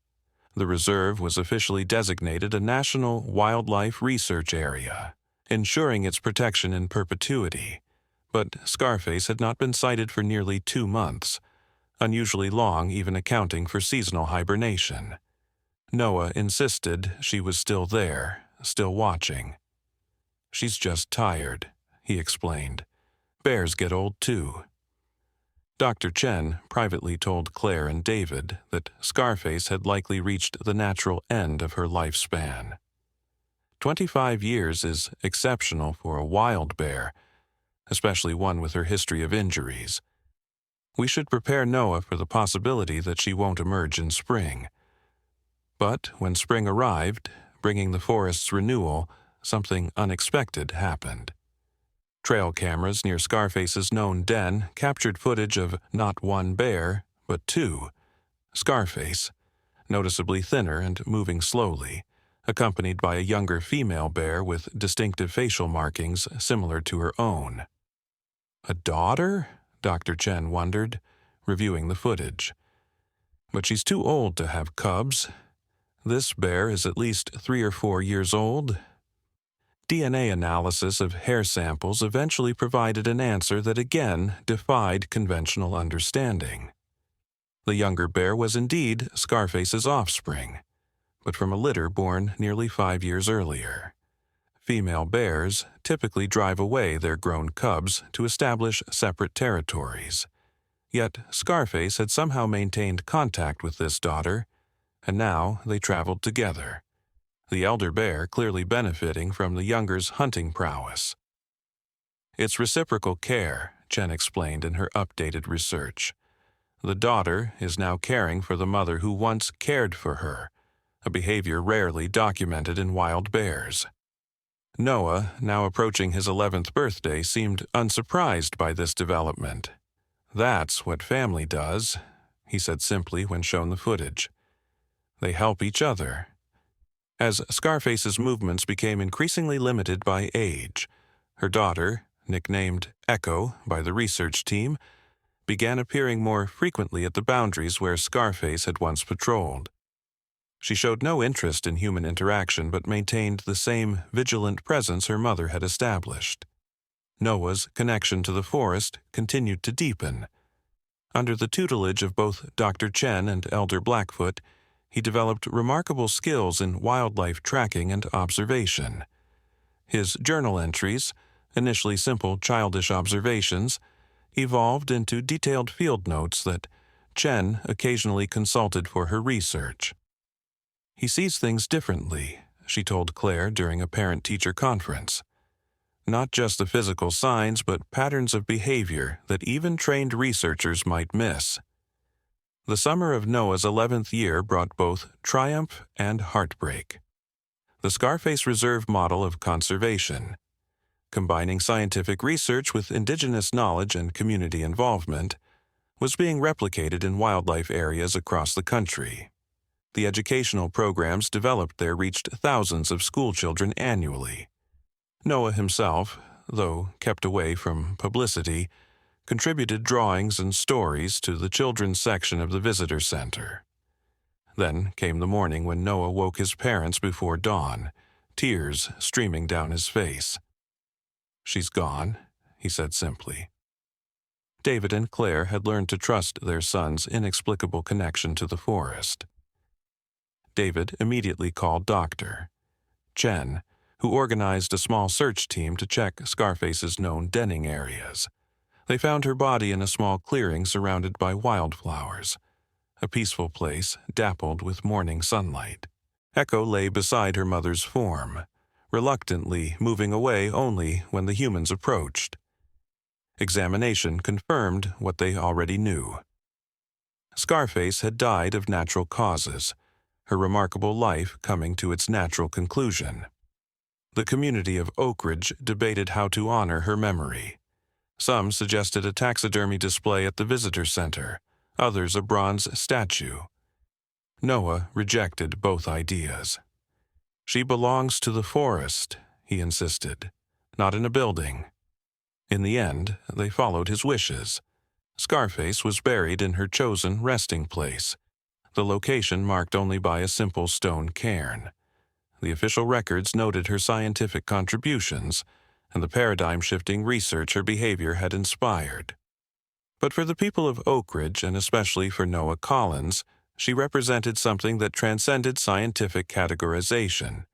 Speaker 1: The reserve was officially designated a National Wildlife Research Area, ensuring its protection in perpetuity. But Scarface had not been sighted for nearly 2 months, unusually long even accounting for seasonal hibernation. Noah insisted she was still there, still watching. "She's just tired," he explained. "Bears get old too." Dr. Chen privately told Claire and David that Scarface had likely reached the natural end of her lifespan. 25 years is exceptional for a wild bear, especially one with her history of injuries. "We should prepare Noah for the possibility that she won't emerge in spring." But when spring arrived, bringing the forest's renewal, something unexpected happened. Trail cameras near Scarface's known den captured footage of not one bear, but 2. Scarface, noticeably thinner and moving slowly, accompanied by a younger female bear with distinctive facial markings similar to her own. "A daughter?" Dr. Chen wondered, reviewing the footage. "But she's too old to have cubs. This bear is at least 3 or 4 years old." DNA analysis of hair samples eventually provided an answer that again defied conventional understanding. The younger bear was indeed Scarface's offspring, but from a litter born nearly 5 years earlier. Female bears typically drive away their grown cubs to establish separate territories. Yet Scarface had somehow maintained contact with this daughter, and now they traveled together, the elder bear clearly benefiting from the younger's hunting prowess. "It's reciprocal care," Chen explained in her updated research. "The daughter is now caring for the mother who once cared for her, a behavior rarely documented in wild bears." Noah, now approaching his 11th birthday, seemed unsurprised by this development. "That's what family does," he said simply when shown the footage. "They help each other." As Scarface's movements became increasingly limited by age, her daughter, nicknamed Echo by the research team, began appearing more frequently at the boundaries where Scarface had once patrolled. She showed no interest in human interaction but maintained the same vigilant presence her mother had established. Noah's connection to the forest continued to deepen. Under the tutelage of both Dr. Chen and Elder Blackfoot, he developed remarkable skills in wildlife tracking and observation. His journal entries, initially simple childish observations, evolved into detailed field notes that Chen occasionally consulted for her research. "He sees things differently," she told Claire during a parent-teacher conference. "Not just the physical signs, but patterns of behavior that even trained researchers might miss." The summer of Noah's 11th year brought both triumph and heartbreak. The Scarface Reserve model of conservation, combining scientific research with indigenous knowledge and community involvement, was being replicated in wildlife areas across the country. The educational programs developed there reached thousands of schoolchildren annually. Noah himself, though kept away from publicity, contributed drawings and stories to the children's section of the visitor center. Then came the morning when Noah woke his parents before dawn, tears streaming down his face. "She's gone," he said simply. David and Claire had learned to trust their son's inexplicable connection to the forest. David immediately called Dr. Chen, who organized a small search team to check Scarface's known denning areas. They found her body in a small clearing surrounded by wildflowers, a peaceful place dappled with morning sunlight. Echo lay beside her mother's form, reluctantly moving away only when the humans approached. Examination confirmed what they already knew. Scarface had died of natural causes, her remarkable life coming to its natural conclusion. The community of Oak Ridge debated how to honor her memory. Some suggested a taxidermy display at the visitor center, others a bronze statue. Noah rejected both ideas. "She belongs to the forest," he insisted, "not in a building." In the end, they followed his wishes. Scarface was buried in her chosen resting place, the location marked only by a simple stone cairn. The official records noted her scientific contributions and the paradigm-shifting research her behavior had inspired. But for the people of Oak Ridge, and especially for Noah Collins, she represented something that transcended scientific categorization,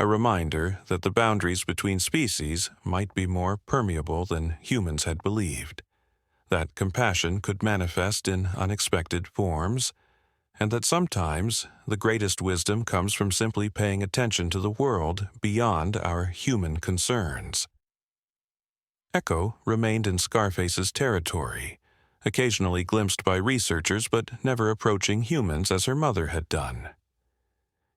Speaker 1: a reminder that the boundaries between species might be more permeable than humans had believed, that compassion could manifest in unexpected forms, and that sometimes the greatest wisdom comes from simply paying attention to the world beyond our human concerns. Echo remained in Scarface's territory, occasionally glimpsed by researchers but never approaching humans as her mother had done.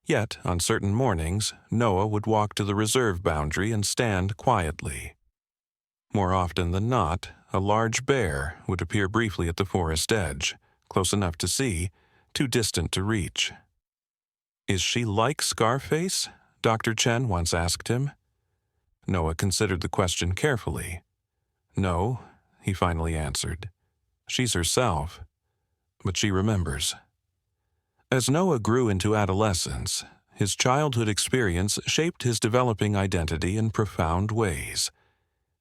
Speaker 1: Yet, on certain mornings, Noah would walk to the reserve boundary and stand quietly. More often than not, a large bear would appear briefly at the forest edge, close enough to see, too distant to reach. "Is she like Scarface?" Dr. Chen once asked him. Noah considered the question carefully. "No," he finally answered. "She's herself, but she remembers." As Noah grew into adolescence, his childhood experience shaped his developing identity in profound ways.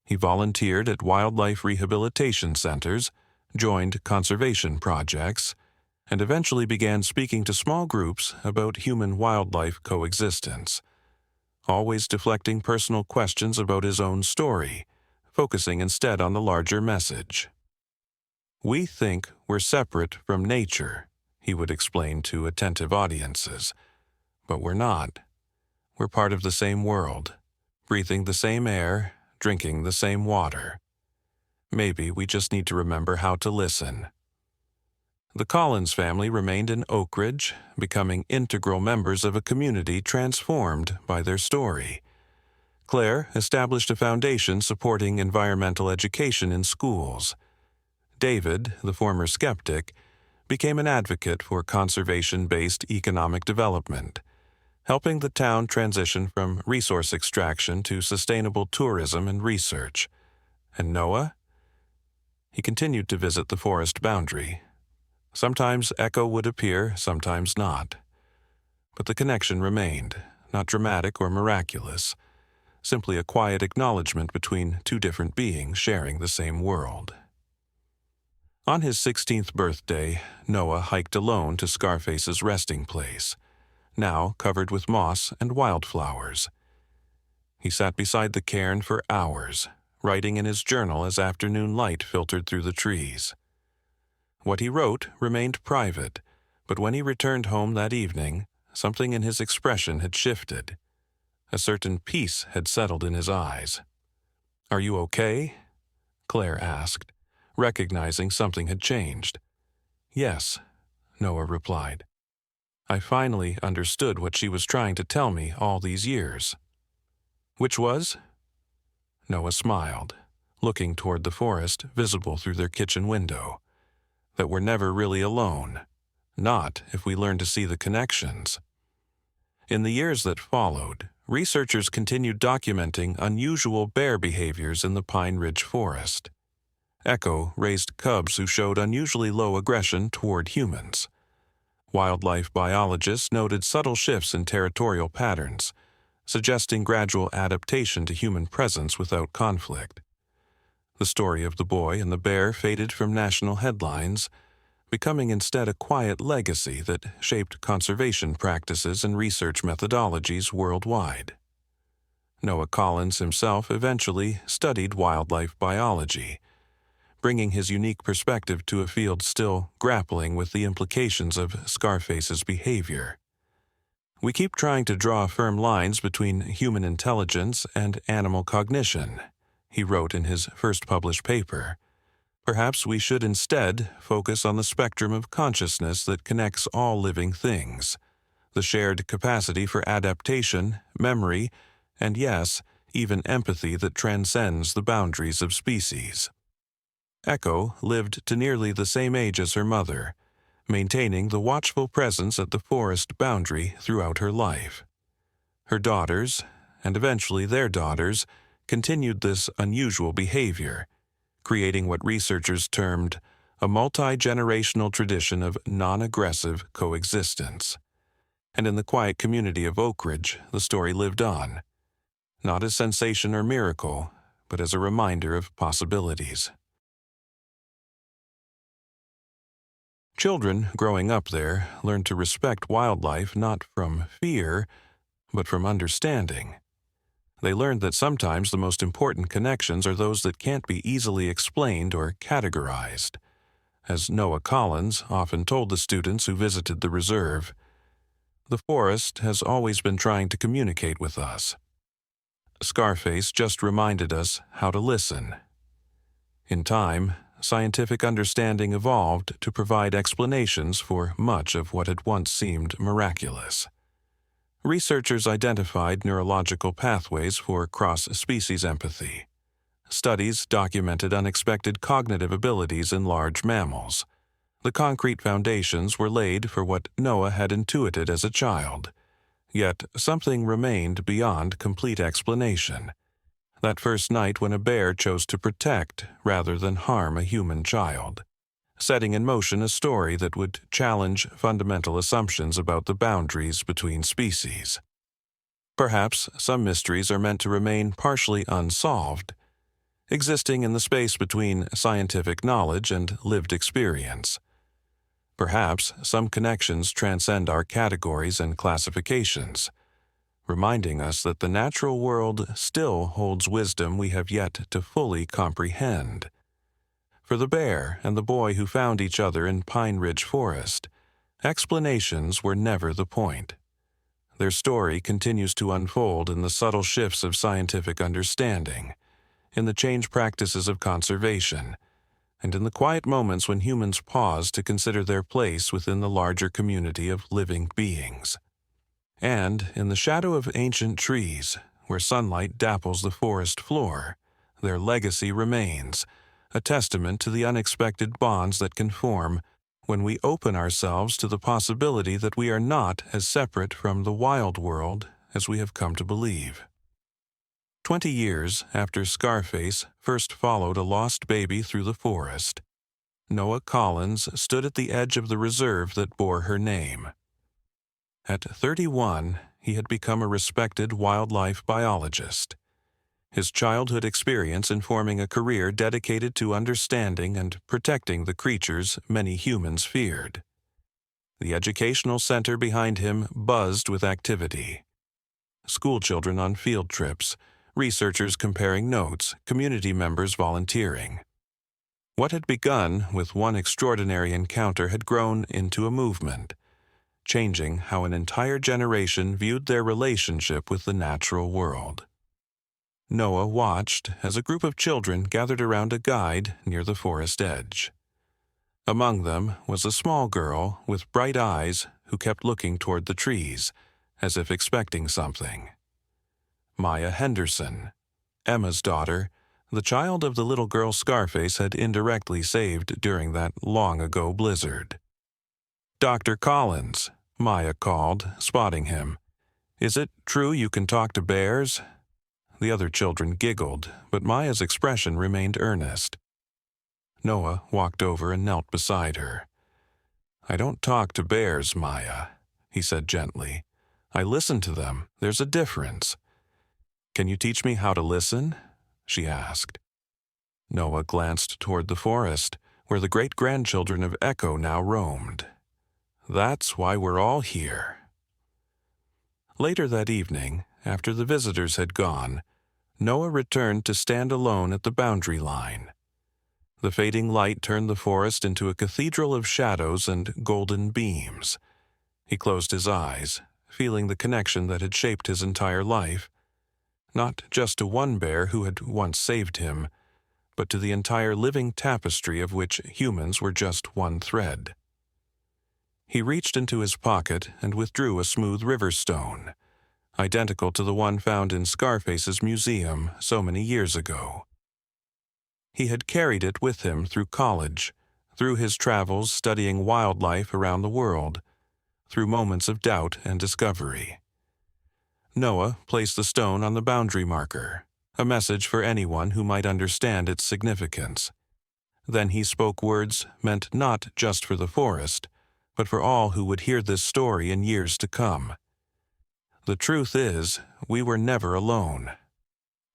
Speaker 1: He volunteered at wildlife rehabilitation centers, joined conservation projects, and eventually began speaking to small groups about human-wildlife coexistence, always deflecting personal questions about his own story, focusing instead on the larger message. "We think we're separate from nature," he would explain to attentive audiences, "but we're not. We're part of the same world, breathing the same air, drinking the same water. Maybe we just need to remember how to listen." The Collins family remained in Oak Ridge, becoming integral members of a community transformed by their story. Claire established a foundation supporting environmental education in schools. David, the former skeptic, became an advocate for conservation-based economic development, helping the town transition from resource extraction to sustainable tourism and research. And Noah? He continued to visit the forest boundary. Sometimes Echo would appear, sometimes not. But the connection remained, not dramatic or miraculous, simply a quiet acknowledgement between two different beings sharing the same world. On his 16th birthday, Noah hiked alone to Scarface's resting place, now covered with moss and wildflowers. He sat beside the cairn for hours, writing in his journal as afternoon light filtered through the trees. What he wrote remained private, but when he returned home that evening, something in his expression had shifted. A certain peace had settled in his eyes. "Are you okay?" Claire asked, recognizing something had changed. "Yes," Noah replied. "I finally understood what she was trying to tell me all these years." "Which was?" Noah smiled, looking toward the forest visible through their kitchen window. "That we're never really alone. Not if we learn to see the connections." In the years that followed, researchers continued documenting unusual bear behaviors in the Pine Ridge Forest. Echo raised cubs who showed unusually low aggression toward humans. Wildlife biologists noted subtle shifts in territorial patterns, suggesting gradual adaptation to human presence without conflict. The story of the boy and the bear faded from national headlines, becoming instead a quiet legacy that shaped conservation practices and research methodologies worldwide. Noah Collins himself eventually studied wildlife biology, bringing his unique perspective to a field still grappling with the implications of Scarface's behavior. "We keep trying to draw firm lines between human intelligence and animal cognition," he wrote in his first published paper. "Perhaps we should instead focus on the spectrum of consciousness that connects all living things, the shared capacity for adaptation, memory, and yes, even empathy that transcends the boundaries of species." Echo lived to nearly the same age as her mother, maintaining the watchful presence at the forest boundary throughout her life. Her daughters, and eventually their daughters, continued this unusual behavior, creating what researchers termed a multi-generational tradition of non-aggressive coexistence. And in the quiet community of Oak Ridge, the story lived on, not as sensation or miracle, but as a reminder of possibilities. Children growing up there learn to respect wildlife not from fear, but from understanding. They learned that sometimes the most important connections are those that can't be easily explained or categorized. As Noah Collins often told the students who visited the reserve, "The forest has always been trying to communicate with us. Scarface just reminded us how to listen." In time, scientific understanding evolved to provide explanations for much of what had once seemed miraculous. Researchers identified neurological pathways for cross-species empathy. Studies documented unexpected cognitive abilities in large mammals. The concrete foundations were laid for what Noah had intuited as a child. Yet something remained beyond complete explanation. That first night when a bear chose to protect rather than harm a human child, setting in motion a story that would challenge fundamental assumptions about the boundaries between species. Perhaps some mysteries are meant to remain partially unsolved, existing in the space between scientific knowledge and lived experience. Perhaps some connections transcend our categories and classifications, reminding us that the natural world still holds wisdom we have yet to fully comprehend. For the bear and the boy who found each other in Pine Ridge Forest, explanations were never the point. Their story continues to unfold in the subtle shifts of scientific understanding, in the changed practices of conservation, and in the quiet moments when humans pause to consider their place within the larger community of living beings. And in the shadow of ancient trees, where sunlight dapples the forest floor, their legacy remains, a testament to the unexpected bonds that can form when we open ourselves to the possibility that we are not as separate from the wild world as we have come to believe. 20 years after Scarface first followed a lost baby through the forest, Noah Collins stood at the edge of the reserve that bore her name. At 31, he had become a respected wildlife biologist, his childhood experience informing a career dedicated to understanding and protecting the creatures many humans feared. The educational center behind him buzzed with activity. Schoolchildren on field trips, researchers comparing notes, community members volunteering. What had begun with one extraordinary encounter had grown into a movement, changing how an entire generation viewed their relationship with the natural world. Noah watched as a group of children gathered around a guide near the forest edge. Among them was a small girl with bright eyes who kept looking toward the trees, as if expecting something. Maya Henderson, Emma's daughter, the child of the little girl Scarface had indirectly saved during that long-ago blizzard. "Dr. Collins," Maya called, spotting him. "Is it true you can talk to bears?" The other children giggled, but Maya's expression remained earnest. Noah walked over and knelt beside her. "I don't talk to bears, Maya," he said gently. "I listen to them. There's a difference." "Can you teach me how to listen?" she asked. Noah glanced toward the forest, where the great-grandchildren of Echo now roamed. "That's why we're all here." Later that evening, after the visitors had gone, Noah returned to stand alone at the boundary line. The fading light turned the forest into a cathedral of shadows and golden beams. He closed his eyes, feeling the connection that had shaped his entire life, not just to one bear who had once saved him, but to the entire living tapestry of which humans were just one thread. He reached into his pocket and withdrew a smooth river stone, identical to the one found in Scarface's museum so many years ago. He had carried it with him through college, through his travels studying wildlife around the world, through moments of doubt and discovery. Noah placed the stone on the boundary marker, a message for anyone who might understand its significance. Then he spoke words meant not just for the forest, but for all who would hear this story in years to come. The truth is, we were never alone.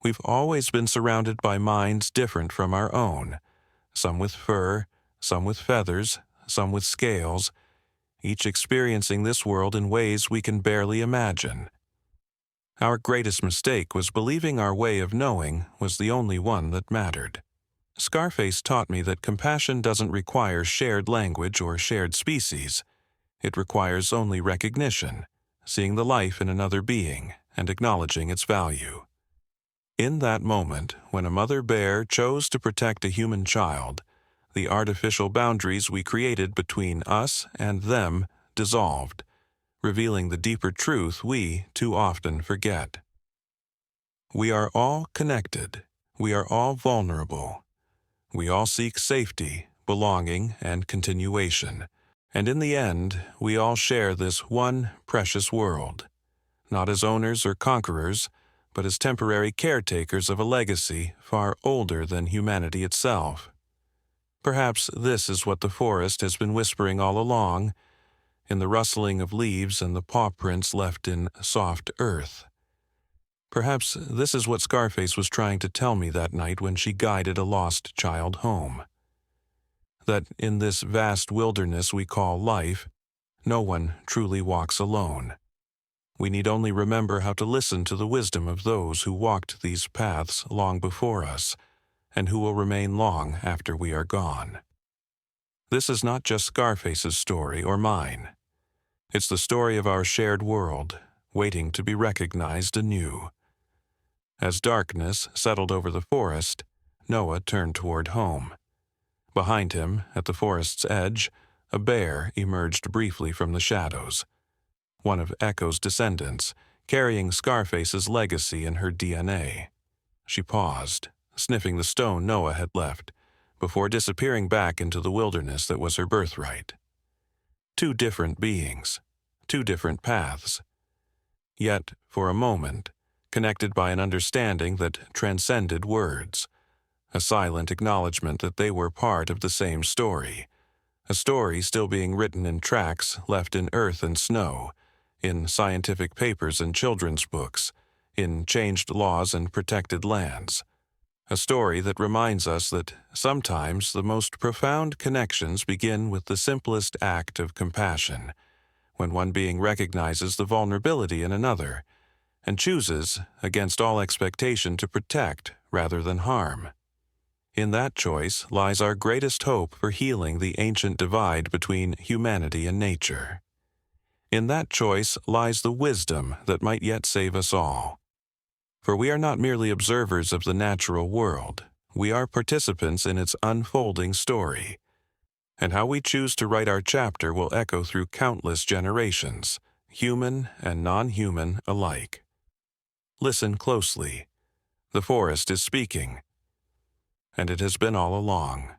Speaker 1: We've always been surrounded by minds different from our own, some with fur, some with feathers, some with scales, each experiencing this world in ways we can barely imagine. Our greatest mistake was believing our way of knowing was the only one that mattered. Scarface taught me that compassion doesn't require shared language or shared species. It requires only recognition, seeing the life in another being and acknowledging its value. In that moment, when a mother bear chose to protect a human child, the artificial boundaries we created between us and them dissolved, revealing the deeper truth we too often forget. We are all connected. We are all vulnerable. We all seek safety, belonging, and continuation. And in the end, we all share this one precious world, not as owners or conquerors, but as temporary caretakers of a legacy far older than humanity itself. Perhaps this is what the forest has been whispering all along, in the rustling of leaves and the paw prints left in soft earth. Perhaps this is what Scarface was trying to tell me that night when she guided a lost child home. That in this vast wilderness we call life, no one truly walks alone. We need only remember how to listen to the wisdom of those who walked these paths long before us, and who will remain long after we are gone. This is not just Scarface's story or mine. It's the story of our shared world, waiting to be recognized anew. As darkness settled over the forest, Noah turned toward home. Behind him, at the forest's edge, a bear emerged briefly from the shadows. One of Echo's descendants, carrying Scarface's legacy in her DNA. She paused, sniffing the stone Noah had left, before disappearing back into the wilderness that was her birthright. Two different beings, two different paths. Yet, for a moment, connected by an understanding that transcended words, a silent acknowledgement that they were part of the same story, a story still being written in tracks left in earth and snow, in scientific papers and children's books, in changed laws and protected lands. A story that reminds us that sometimes the most profound connections begin with the simplest act of compassion, when one being recognizes the vulnerability in another and chooses, against all expectation, to protect rather than harm. In that choice lies our greatest hope for healing the ancient divide between humanity and nature. In that choice lies the wisdom that might yet save us all. For we are not merely observers of the natural world, we are participants in its unfolding story. And how we choose to write our chapter will echo through countless generations, human and non-human alike. Listen closely. The forest is speaking, and it has been all along.